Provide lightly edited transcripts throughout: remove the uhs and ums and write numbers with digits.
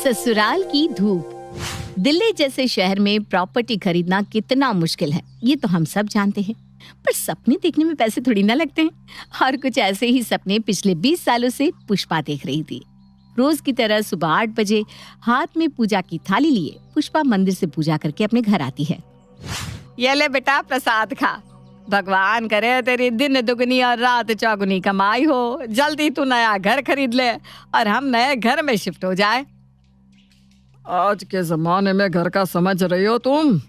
ससुराल की धूप। दिल्ली जैसे शहर में प्रॉपर्टी खरीदना कितना मुश्किल है ये तो हम सब जानते हैं, पर सपने देखने में पैसे थोड़ी ना लगते हैं। और कुछ ऐसे ही सपने पिछले 20 सालों से पुष्पा देख रही थी। रोज की तरह सुबह 8 बजे हाथ में पूजा की थाली लिए पुष्पा मंदिर से पूजा करके अपने घर आती है। ये ले बेटा प्रसाद खा, भगवान करे तेरी दिन दुगनी और रात चौगुनी कमाई हो। जल्दी तू नया घर खरीद ले और हम नए घर में शिफ्ट हो जाए। आज के जमाने में घर का समझ रही हो तुम?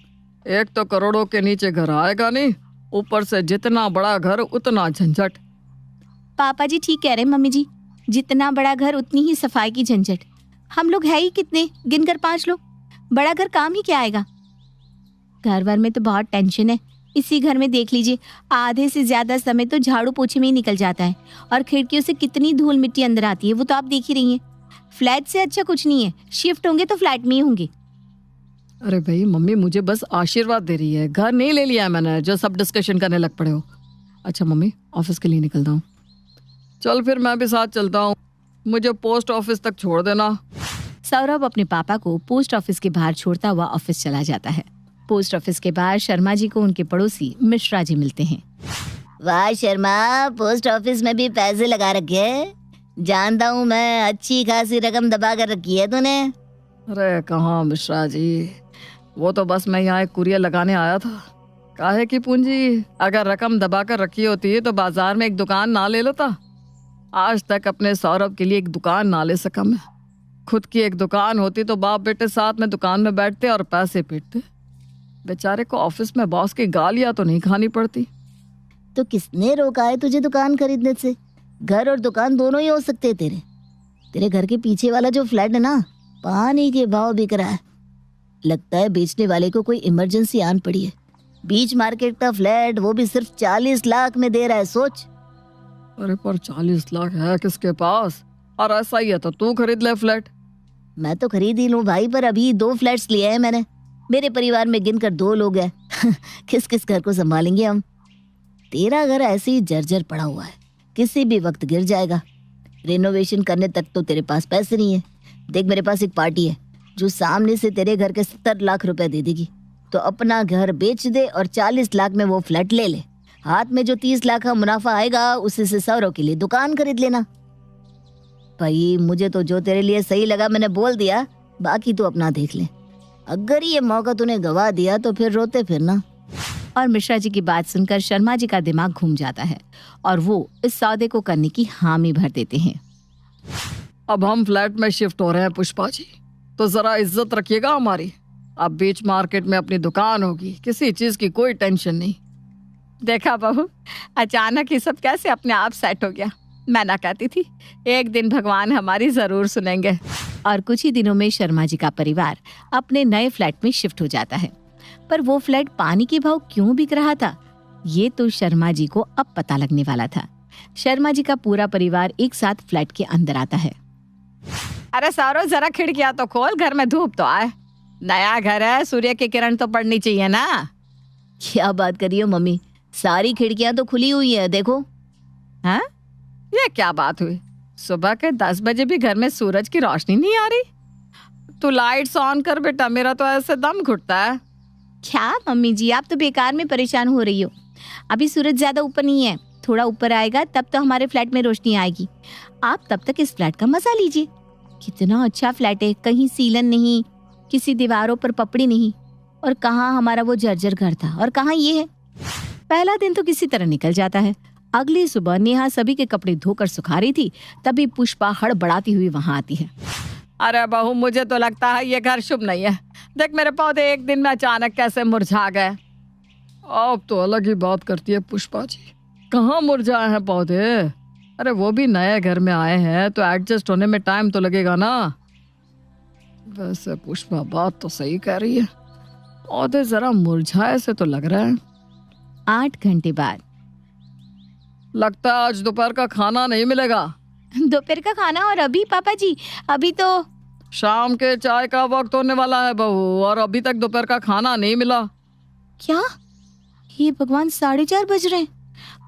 एक तो करोड़ों के नीचे घर आएगा नहीं, ऊपर से जितना बड़ा घर उतना झंझट। पापा जी ठीक कह रहे मम्मी जी, जितना बड़ा घर उतनी ही सफाई की झंझट। हम लोग है ही कितने, गिनकर 5 लोग, बड़ा घर काम ही क्या आएगा। घर वर में तो बहुत टेंशन है। इसी घर में देख लीजिए, आधे से ज्यादा समय तो झाड़ू पोछे में ही निकल जाता है और खिड़कियों से कितनी धूल मिट्टी अंदर आती है वो तो आप देख ही रही हैं। फ्लैट से अच्छा कुछ नहीं है, शिफ्ट होंगे तो फ्लैट में ही होंगे। अरे भाई मम्मी मुझे बस आशीर्वाद दे रही है, घर नहीं ले लिया है मैंने जो सब डिस्कशन करने लग पड़े हो। अच्छा मम्मी ऑफिस के लिए निकलता हूँ। चल फिर मैं भी साथ चलता हूँ, मुझे पोस्ट ऑफिस तक छोड़ देना। सौरभ अपने पापा को पोस्ट ऑफिस के बाहर छोड़ता हुआ ऑफिस चला जाता है। पोस्ट ऑफिस के बाहर शर्मा जी को उनके पड़ोसी मिश्रा जी मिलते हैं। वाह शर्मा, पोस्ट ऑफिस में भी पैसे लगा रखे हैं। जानता हूँ मैं, अच्छी खासी रकम दबा कर रखी है तूने। अरे कहाँ मिश्रा जी, वो तो बस मैं यहाँ एक कुरियर लगाने आया था। काहे की पूंजी, अगर रकम दबा कर रखी होती तो बाजार में एक दुकान ना ले लेता। आज तक अपने सौरभ के लिए एक दुकान ना ले सका मैं। खुद की एक दुकान होती तो बाप बेटे साथ में दुकान में बैठते और पैसे पीटते। बेचारे को ऑफिस में बॉस की गालियां तो नहीं खानी पड़ती। तो किसने रोका है तुझे दुकान खरीदने से? घर और दुकान दोनों ही हो सकते हैं तेरे घर के पीछे वाला जो फ्लैट है ना, पानी के भाव बिक रहा है। लगता है बेचने वाले को कोई इमरजेंसी आन पड़ी है। बीच मार्केट का फ्लैट, वो भी सिर्फ 40 लाख में दे रहा है, सोच। अरे पर 40 लाख है किसके पास? और ऐसा ही है तो तू खरीद ले फ्लैट। मैं तो खरीद ही लूं भाई, पर अभी 2 फ्लैट्स लिए हैं मैंने। मेरे परिवार में गिनकर 2 लोग हैं। किस किस घर को संभालेंगे हम? तेरा घर ऐसे ही जर्जर पड़ा हुआ है, किसी भी वक्त गिर जाएगा। रेनोवेशन करने तक तो तेरे पास पैसे नहीं है। देख मेरे पास एक पार्टी है जो सामने से तेरे घर के 70 लाख रुपए दे देगी। तो अपना घर बेच दे और 40 लाख में वो फ्लैट ले ले। हाथ में जो 30 लाख का मुनाफा आएगा उसी से सौरभ के लिए दुकान खरीद लेना। भाई मुझे तो जो तेरे लिए सही लगा मैंने बोल दिया, बाकी तू अपना देख ले। अगर ये मौका तूने गवा दिया तो फिर रोते फिरना। और मिश्रा जी की बात सुनकर शर्मा जी का दिमाग घूम जाता है और वो इस सौदे को करने की हामी भर देते हैं। अब हम फ्लैट में शिफ्ट हो रहे हैं पुष्पा जी, तो जरा इज्जत रखिएगा हमारी। अब बीच मार्केट में अपनी दुकान होगी, किसी चीज की कोई टेंशन नहीं। देखा बहू, अचानक ही सब कैसे अपने आप सेट हो गया। मैं ना कहती थी एक दिन भगवान हमारी जरूर सुनेंगे। और कुछ ही दिनों में शर्मा जी का परिवार अपने नए फ्लैट में शिफ्ट हो जाता है। पर वो फ्लैट पानी के भाव क्यों बिक रहा था, ये तो शर्मा जी को अब पता लगने वाला था। शर्मा जी का पूरा परिवार एक साथ फ्लैट के अंदर आता है। अरे सौरभ जरा खिड़कियां तो खोल, घर में धूप तो आए। नया घर है, सूर्य की किरण तो पड़नी चाहिए ना। क्या बात कर रही हो मम्मी, सारी खिड़कियां तो खुली हुई है, देखो। हाँ, ये क्या बात हुई? सुबह के 10 बजे भी घर में सूरज की रोशनी नहीं आ रही। तू लाइट्स ऑन कर बेटा, मेरा तो ऐसे दम घुटता है। क्या मम्मी जी, आप तो बेकार में परेशान हो रही हो। अभी सूरज ज्यादा ऊपर नहीं है, थोड़ा ऊपर आएगा तब तो हमारे फ्लैट में रोशनी आएगी। आप तब तक इस फ्लैट का मजा लीजिए। कितना अच्छा फ्लैट है, कहीं सीलन नहीं, किसी दीवारों पर पपड़ी नहीं। और कहाँ हमारा वो जर्जर घर था और कहाँ ये है। पहला दिन तो किसी तरह निकल जाता है। अगली सुबह नेहा सभी के कपड़े धोकर सुखा रही थी, तभी पुष्पा हड़बड़ाती हुई वहां आती है। अरे बहू मुझे तो लगता है ये घर शुभ नहीं है। देख मेरे पौधे एक दिन में अचानक कैसे मुरझा गए। अब तो अलग ही बात करती है पुष्पा जी, कहाँ मुरझाए हैं पौधे? अरे वो भी नए घर में आए हैं तो एडजस्ट होने में टाइम तो लगेगा ना। वैसे पुष्पा बात तो सही कह रही है, पौधे जरा मुरझाए से तो लग रहा है। 8 घंटे बाद लगता है आज दोपहर का खाना नहीं मिलेगा। दोपहर का खाना? और अभी पापा जी, अभी तो शाम के चाय का वक्त होने वाला है बहू, और अभी तक दोपहर का खाना नहीं मिला। क्या? ये भगवान, 4:30 बज रहे हैं।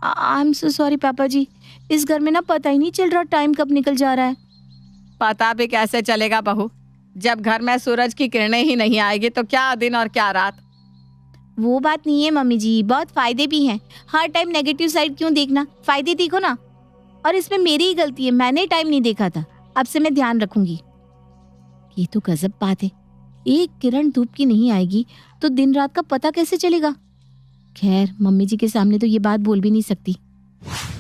आई एम सो सॉरी पापा जी, इस घर में ना पता ही नहीं चल रहा टाइम कब निकल जा रहा है। पता भी कैसे चलेगा बहू, जब घर में सूरज की किरणें ही नहीं आएगी तो क्या दिन और क्या रात। वो बात नहीं है मम्मी जी, बहुत फायदे भी हैं। हर टाइम नेगेटिव साइड क्यों देखना, फायदे देखो ना। और इसमें मेरी ही गलती है, मैंने टाइम नहीं देखा था। अब से मैं ध्यान रखूंगी। ये तो गजब बात है, एक किरण धूप की नहीं आएगी तो दिन रात का पता कैसे चलेगा। खैर मम्मी जी के सामने तो ये बात बोल भी नहीं सकती।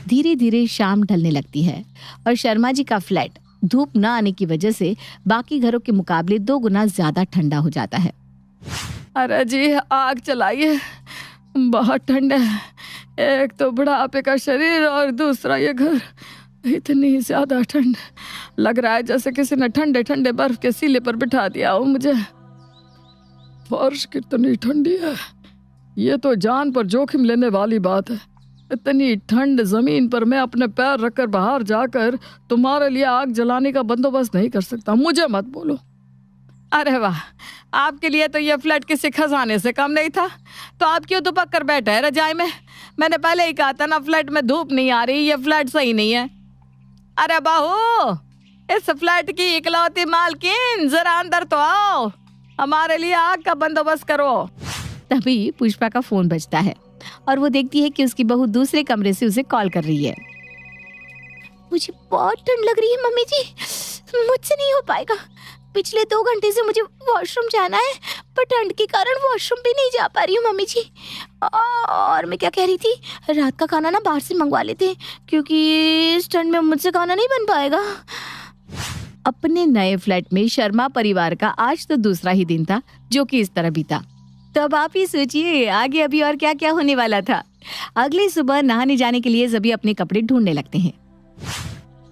धीरे धीरे शाम ढलने लगती है और शर्मा जी का फ्लैट धूप न आने की वजह से बाकी घरों के मुकाबले 2 गुना ज्यादा ठंडा हो जाता है। अरे जी आग चलाइए, बहुत ठंड है। एक तो बुढ़ापे का शरीर और दूसरा ये घर, इतनी ज्यादा ठंड लग रहा है जैसे किसी ने ठंडे ठंडे बर्फ के सीले पर बिठा दिया हो मुझे। फर्श कितनी ठंडी है, ये तो जान पर जोखिम लेने वाली बात है। इतनी ठंड जमीन पर मैं अपने पैर रखकर बाहर जाकर तुम्हारे लिए आग जलाने का बंदोबस्त नहीं कर सकता, मुझे मत बोलो। अरे वाह, आपके लिए तो ये फ्लैट किसी खजाने से कम नहीं था, तो आप क्यों दुपक कर बैठे हैं रजाई में। मैंने पहले ही कहा था ना, फ्लैट में धूप नहीं आ रही, ये फ्लैट सही नहीं है। अरे बाहू, इस फ्लैट की इकलौती मालकिन, जरा अंदर तो आओ, हमारे लिए आग का बंदोबस्त करो। तभी पुष्पा का फोन बजता है और वो देखती है कि उसकी बहू दूसरे कमरे से उसे कॉल कर रही है। मुझे बहुत ठंड लग रही है मम्मी जी, मुझसे नहीं हो पाएगा। पिछले 2 घंटे से मुझे वॉशरूम जाना है, पर ठंड के कारण वॉशरूम भी नहीं जा पा रही हूँ मम्मी जी। और मैं क्या कह रही थी, रात का खाना ना बाहर से मंगवा लेते हैं, क्योंकि इस ठंड में मुझसे खाना नहीं बन पाएगा। अपने नए फ्लैट में शर्मा परिवार का आज तो दूसरा ही दिन था जो कि इस तरह बीता। तो अब आप ही सोचिए आगे अभी और क्या क्या होने वाला था। अगली सुबह नहाने जाने के लिए सभी अपने कपड़े ढूंढने लगते हैं।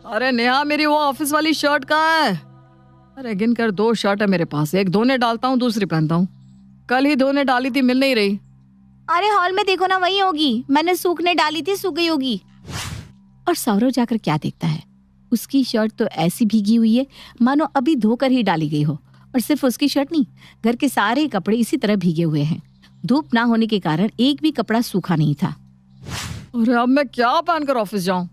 अरे नेहा, मेरी वो ऑफिस वाली शर्ट कहाँ है? अरे गिनकर 2 शर्ट है मेरे पास, एक धोने डालता हूँ दूसरी पहनता हूँ। कल ही धोने डाली थी, मिल नहीं रही। अरे हॉल में देखो ना, वही होगी, मैंने सूखने डाली थी, सूख गई होगी। और सौरव जाकर क्या देखता है, उसकी शर्ट तो ऐसी भीगी हुई है मानो अभी धोकर ही डाली गई हो। और सिर्फ उसकी शर्ट नहीं, घर के सारे कपड़े इसी तरह भीगे हुए हैं। धूप ना होने के कारण एक भी कपड़ा सूखा नहीं था। अरे अब मैं क्या पहनकर ऑफिस जाऊं?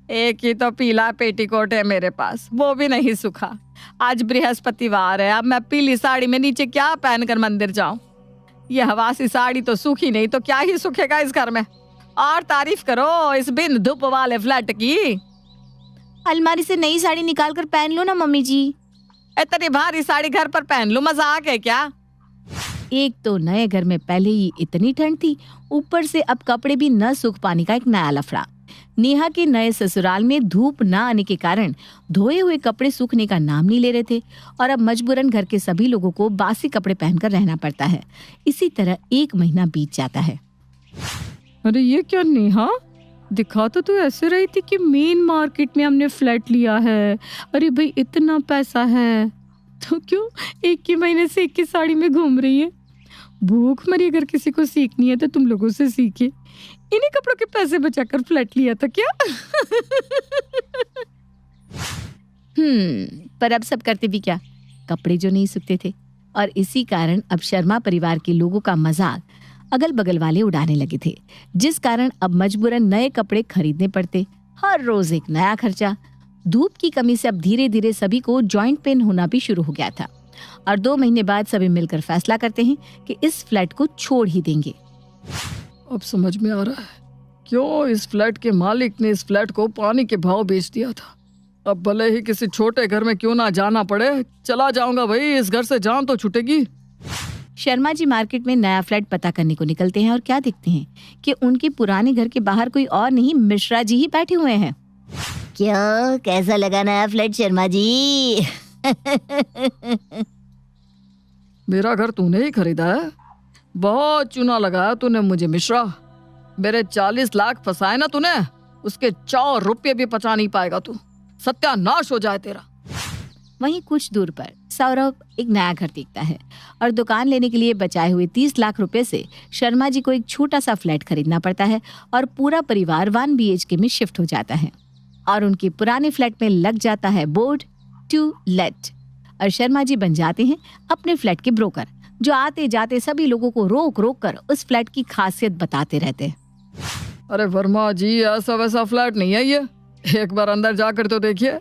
एक ही तो पीला पेटीकोट है मेरे पास, वो भी नहीं सूखा। आज बृहस्पतिवार है, अब मैं पीली साड़ी में नीचे क्या पहनकर मंदिर जाऊं? ये हवासी साड़ी तो सूखी नहीं तो क्या ही सूखेगा इस घर में। और तारीफ करो इस बिन धूप वाले फ्लैट की। अलमारी से नई साड़ी निकाल कर पहन लो ना मम्मी जी। इतनी भारी साड़ी घर पर पहन लूं, मजाक है क्या? एक तो नए घर में पहले ही इतनी ठंड थी, ऊपर से अब कपड़े भी न सूख पाने का एक नया लफड़ा। नेहा के नए ससुराल में धूप न आने के कारण धोए हुए कपड़े सूखने का नाम नहीं ले रहे थे और अब मजबूरन घर के सभी लोगों को बासी कपड़े पहनकर रहना पड़ता है। इसी तरह 1 महीना बीत जाता है। अरे ये क्या नेहा, दिखा तो तू ऐसे रही थी कि मेन मार्केट में हमने फ्लैट लिया है। अरे भाई इतना पैसा है तो क्यों 1 ही महीने से 1 की साड़ी में घूम रही है? भूख मरी, अगर किसी को सीखनी है तो तुम लोगों से सीखे। इन्हीं कपड़ों के पैसे बचाकर फ्लैट लिया था क्या? पर अब सब करते भी क्या, कपड़े जो नहीं सूखते थे। और इसी कारण अब शर्मा परिवार के लोगों का मजाक अगल बगल वाले उड़ाने लगे थे, जिस कारण अब मजबूरन नए कपड़े खरीदने पड़ते। हर रोज एक नया खर्चा। धूप की कमी से अब धीरे धीरे सभी को जॉइंट पेन होना भी शुरू हो गया था और 2 महीने बाद सभी मिलकर फैसला करते हैं कि इस फ्लैट को छोड़ ही देंगे। अब समझ में आ रहा है क्यों इस फ्लैट के मालिक ने इस फ्लैट को पानी के भाव बेच दिया था। अब भले ही किसी छोटे घर में क्यों ना जाना पड़े, चला जाऊंगा भाई, इस घर से जान तो छूटेगी। शर्मा जी मार्केट में नया फ्लैट पता करने को निकलते हैं और क्या देखते हैं कि उनके पुराने घर के बाहर कोई और नहीं, मिश्रा जी ही बैठे हुए हैं। क्यों, कैसा लगा नया फ्लैट शर्मा जी? मेरा घर तूने ही खरीदा है, बहुत चूना लगाया तूने मुझे मिश्रा। मेरे 40 लाख फंसाए ना तूने, उसके 4 रुपये भी बचा नहीं पाएगा तू, सत्यानाश हो जाए तेरा। वहीं कुछ दूर पर सौरभ एक नया घर देखता है और दुकान लेने के लिए बचाए हुए 30 लाख रुपए से शर्मा जी को एक छोटा सा फ्लैट खरीदना पड़ता है और पूरा परिवार 1 BHK में शिफ्ट हो जाता है और उनके पुराने फ्लैट में लग जाता है बोर्ड टू लेट और शर्मा जी बन जाते हैं अपने फ्लैट के ब्रोकर, जो आते जाते सभी लोगों को रोक रोक कर उस फ्लैट की खासियत बताते रहते हैं। अरे वर्मा जी, ऐसा वैसा फ्लैट नहीं है ये, एक बार अंदर जाकर तो देखिए।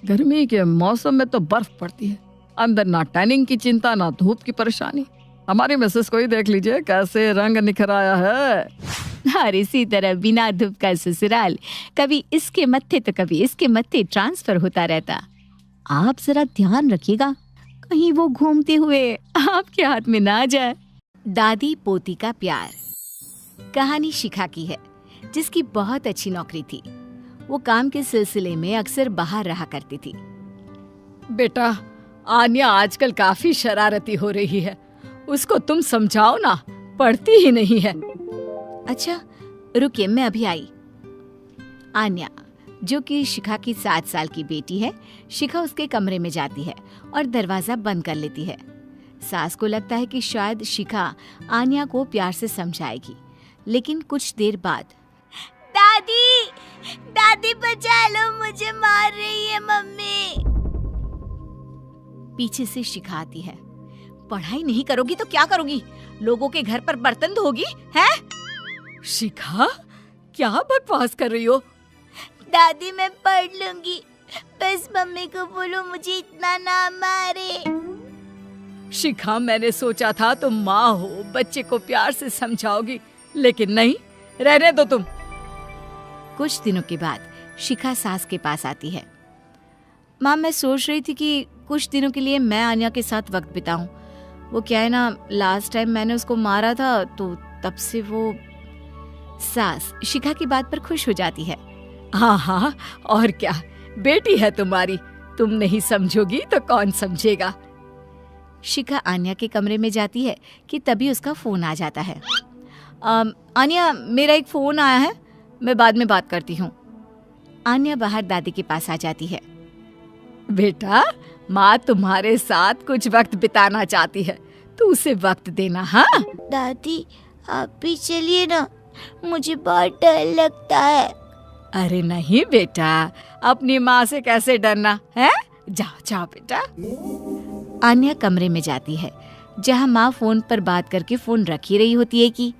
गर्मी के मौसम में तो बर्फ पड़ती है, अंदर ना टैनिंग की चिंता ना धूप की परेशानी। हमारी मिसेस को ही देख लीजिए कैसे रंग निखर आया है। और इसी तरह बिना धूप का ससुराल कभी इसके मत्थे तो कभी इसके मत्थे ट्रांसफर होता रहता। आप जरा ध्यान रखिएगा कहीं वो घूमते हुए आपके हाथ में ना आ जाए। दादी पोती का प्यार। कहानी शिखा की है, जिसकी बहुत अच्छी नौकरी थी। वो काम के सिलसिले में अक्सर बाहर रहा करती थी। बेटा, आन्या आजकल काफी शरारती हो रही है, उसको तुम समझाओ ना, पढ़ती ही नहीं है। अच्छा रुकिए, मैं अभी आई। आन्या, जो कि शिखा की 7 साल की बेटी है, शिखा उसके कमरे में जाती है और दरवाजा बंद कर लेती है। सास को लगता है कि शायद शिखा आन्या को प्यार से समझाएगी, लेकिन कुछ देर बाद, दादी, दादी बचा लो, मुझे मार रही है मम्मी। पीछे से शिखा आती है। पढ़ाई नहीं करोगी तो क्या करोगी? लोगों के घर पर बर्तन धोगी हैं? शिखा, क्या बकवास कर रही हो? दादी मैं पढ़ लूंगी, बस मम्मी को बोलो मुझे इतना ना मारे। शिखा, मैंने सोचा था तुम माँ हो, बच्चे को प्यार से समझाओगी, लेकिन नहीं, रहने दो तुम। कुछ दिनों के बाद शिखा सास के पास आती है। माँ, मैं सोच रही थी कि कुछ दिनों के लिए मैं आन्या के साथ वक्त बिताऊं। वो क्या है ना, लास्ट टाइम मैंने उसको मारा था तो तब से वो। सास शिखा की बात पर खुश हो जाती है। हाँ हाँ, और क्या, बेटी है तुम्हारी, तुम नहीं समझोगी तो कौन समझेगा। शिखा आन्या के कमरे में जाती है कि तभी उसका फोन आ जाता है। आन्या, मेरा एक फोन आया है, मैं बाद में बात करती हूँ। आन्या बाहर दादी के पास आ जाती है। बेटा, माँ तुम्हारे साथ कुछ वक्त बिताना चाहती है, तो उसे वक्त देना। हाँ दादी, आप भी चलिए ना, मुझे बहुत डर लगता है। अरे नहीं बेटा, अपनी माँ से कैसे डरना है, जाओ जाओ बेटा। आन्या कमरे में जाती है, जहाँ माँ फोन पर बात करके फोन रख ही रही होती है कि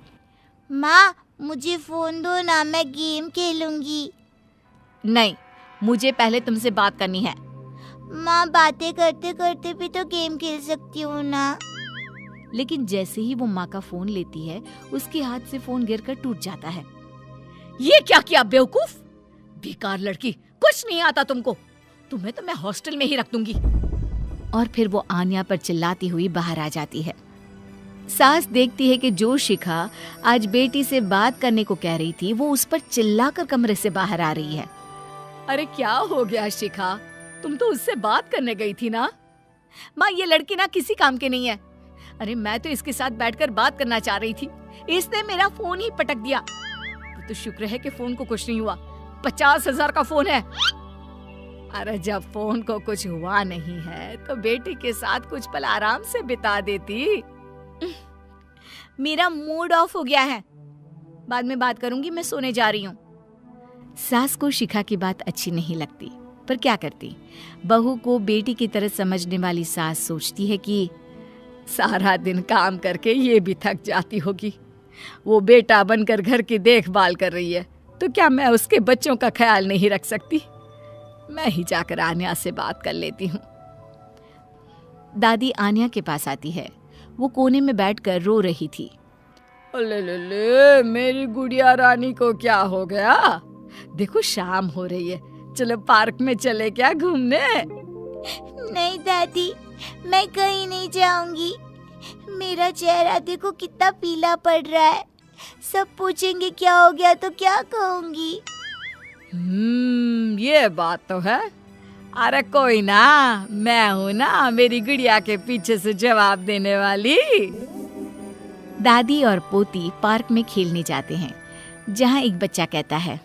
माँ मुझे फोन दो ना, मैं गेम खेलूंगी। नहीं, मुझे पहले तुमसे बात करनी है। माँ बातें करते करते भी तो गेम खेल सकती हूँ ना। लेकिन जैसे ही वो माँ का फोन लेती है, उसके हाथ से फोन गिरकर टूट जाता है। ये क्या किया बेवकूफ, बेकार लड़की, कुछ नहीं आता तुमको, तुम्हें तो मैं हॉस्टल में ही रख दूंगी। और फिर वो आन्या पर चिल्लाती हुई बाहर आ जाती है। सास देखती है कि जो शिखा आज बेटी से बात करने को कह रही थी, वो उस पर चिल्लाकर कमरे से बाहर आ रही है। अरे क्या हो गया शिखा, तुम तो उससे बात करने गई थी ना। माँ, ये लड़की ना किसी काम की नहीं है। अरे मैं तो इसके साथ बैठकर बात करना चाह रही थी, इसने मेरा फोन ही पटक दिया। तो शुक्र है कि फोन को कुछ नहीं हुआ, 50,000 का फोन है। अरे जब फोन को कुछ हुआ नहीं है तो बेटी के साथ कुछ पल आराम से बिता देती। मेरा मूड ऑफ हो गया है, बाद में बात करूंगी, मैं सोने जा रही हूँ। सास को शिखा की बात अच्छी नहीं लगती, पर क्या करती। बहू को बेटी की तरह समझने वाली सास सोचती है कि सारा दिन काम करके ये भी थक जाती होगी, वो बेटा बनकर घर की देखभाल कर रही है, तो क्या मैं उसके बच्चों का ख्याल नहीं रख सकती। मैं ही जाकर आन्या से बात कर लेती हूँ। दादी आन्या के पास आती है। वो कोने में बैठकर रो रही थी। ले, मेरी गुड़िया रानी को क्या हो गया? देखो शाम हो रही है, चलो पार्क में चले क्या घूमने? नहीं दादी, मैं कहीं नहीं जाऊंगी। मेरा चेहरा देखो कितना पीला पड़ रहा है, सब पूछेंगे क्या हो गया तो क्या कहूंगी। ये बात तो है। अरे कोई ना, मैं हूँ ना मेरी गुड़िया के पीछे से जवाब देने वाली। दादी और पोती पार्क में खेलने जाते हैं, जहाँ एक बच्चा कहता है,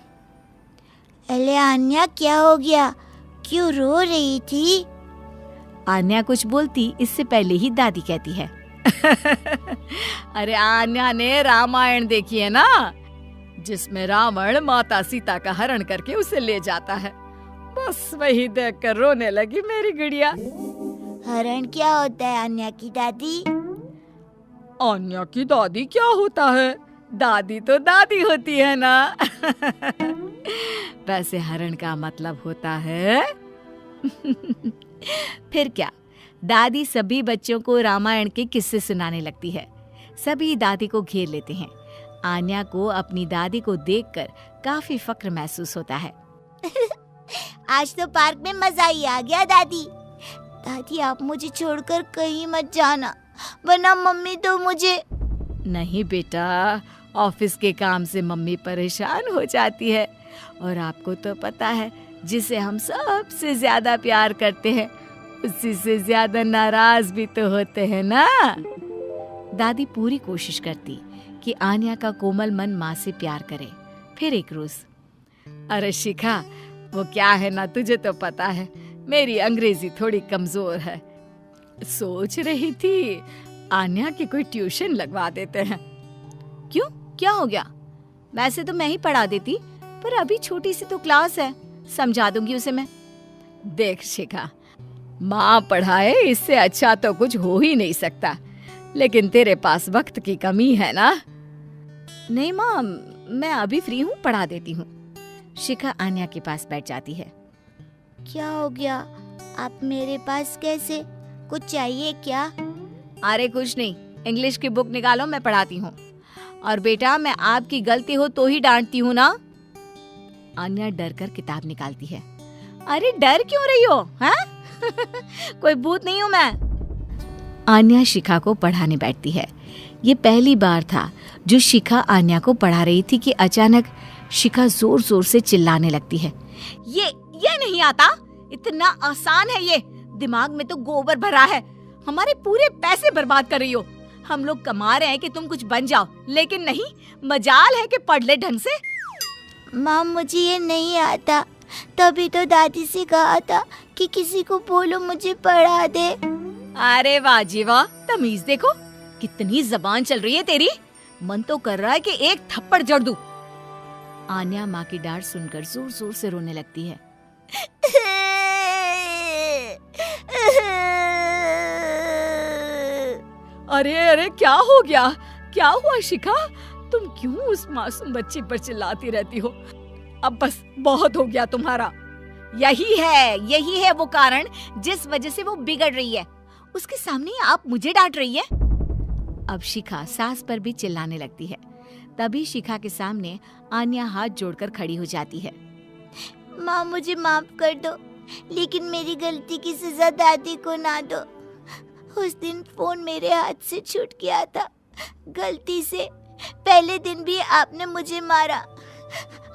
अरे आन्या क्या हो गया, क्यों रो रही थी? आन्या कुछ बोलती इससे पहले ही दादी कहती है, अरे आन्या ने रामायण देखी है ना, जिसमें रावण माता सीता का हरण करके उसे ले जाता है, बस वही देखकर रोने लगी मेरी गुड़िया। हरण क्या होता है आन्या की दादी? आन्या की दादी क्या होता है? दादी तो दादी होती है ना। वैसे हरण का मतलब होता है फिर क्या, दादी सभी बच्चों को रामायण के किस्से सुनाने लगती है। सभी दादी को घेर लेते हैं। आन्या को अपनी दादी को देखकर काफी फक्र महसूस होता है। आज तो पार्क में मजा ही आ गया दादी। दादी आप मुझे छोड़कर कहीं मत जाना, वरना मम्मी तो मुझे। नहीं बेटा, ऑफिस के काम से मम्मी परेशान हो जाती है और आपको तो पता है जिसे हम सबसे ज्यादा प्यार करते हैं उसी से ज्यादा नाराज भी तो होते हैं ना। दादी पूरी कोशिश करती कि आन्या का कोमल मन माँ से प्यार करे। फिर एक रोज, अरे शिखा, वो क्या है ना, तुझे तो पता है मेरी अंग्रेजी थोड़ी कमजोर है। सोच रही थी आन्या की कोई ट्यूशन लगवा देते हैं। क्यों, क्या हो गया? वैसे तो मैं ही पढ़ा देती, पर अभी छोटी सी तो क्लास है, समझा दूंगी उसे मैं। देख शिखा, माँ पढ़ाए इससे अच्छा तो कुछ हो ही नहीं सकता, लेकिन तेरे पास वक्त की कमी है ना। नहीं माँ, मैं अभी फ्री हूँ, पढ़ा देती हूँ। शिखा आन्या के पास बैठ जाती है। क्या हो गया? आप मेरे पास कैसे? कुछ चाहिए क्या? अरे कुछ नहीं, इंग्लिश की बुक निकालो, मैं पढ़ाती हूँ। और बेटा, मैं आपकी गलती हो तो ही डांटती हूँ ना। आन्या डर कर किताब निकालती है। अरे डर क्यों रही हो, हाँ? कोई भूत नहीं हूँ मैं। आन्या शिखा को पढ़ाने बैठती है। ये पहली बार था जो शिखा आन्या को पढ़ा रही थी कि अचानक शिखा जोर जोर से चिल्लाने लगती है। ये नहीं आता, इतना आसान है ये, दिमाग में तो गोबर भरा है, हमारे पूरे पैसे बर्बाद कर रही हो। हम लोग कमा रहे हैं कि तुम कुछ बन जाओ, लेकिन नहीं, मजाल है कि पढ़ ले ढंग से। माँ मुझे ये नहीं आता, तभी तो दादी से कहा था कि किसी को बोलो मुझे पढ़ा दे। अरे वाह जी वाह, तमीज देखो, कितनी जबान चल रही है तेरी। मन तो कर रहा है कि एक थप्पड़ जड़ दूं। आन्या माँ की डांट सुनकर जोर जोर से रोने लगती है। अरे अरे, क्या हो गया? क्या हुआ शिखा? तुम क्यों उस मासूम बच्ची पर चिल्लाती रहती हो? अब बस बहुत हो गया तुम्हारा। यही है वो कारण जिस वजह से वो बिगड़ रही है। उसके सामने आप मुझे डांट रही है। अब शिखा सास पर भी चिल्लाने लगती है। तभी शिखा के सामने आन्या हाथ जोड़कर खड़ी हो जाती है। माँ मुझे माफ कर दो, लेकिन मेरी गलती की सजा दादी को ना दो। उस दिन फोन मेरे हाथ से छूट गया था, गलती से। पहले दिन भी आपने मुझे मारा।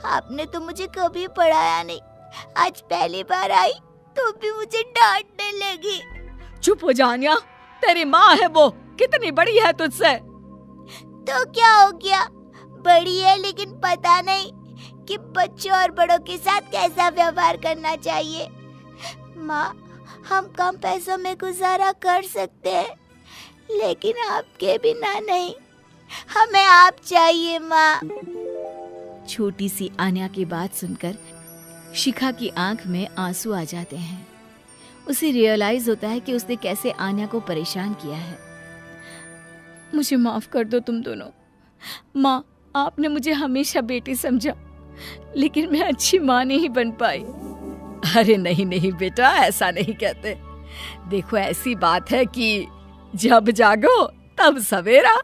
आपने तो मुझे कभी पढ़ाया नहीं, आज पहली बार आई तो भी मुझे डांटने लगी। चुप हो जा आन्या, तेरी माँ है वो, कितनी बड़ी है तुझसे। तो क्या हो गया, बड़ी है, लेकिन पता नहीं कि बच्चों और बड़ों के साथ कैसा व्यवहार करना चाहिए। माँ, हम कम पैसों में गुजारा कर सकते हैं, लेकिन आपके बिना नहीं। हमें आप चाहिए माँ। छोटी सी आन्या की बात सुनकर शिखा की आंख में आंसू आ जाते हैं। उसे रियलाइज होता है कि उसने कैसे आन्या को परेशान किया है। मुझे माफ कर दो तुम दोनों। माँ, आपने मुझे हमेशा बेटी समझा, लेकिन मैं अच्छी माँ नहीं बन पाई। अरे नहीं नहीं बेटा, ऐसा नहीं कहते। देखो, ऐसी बात है कि जब जागो तब सवेरा।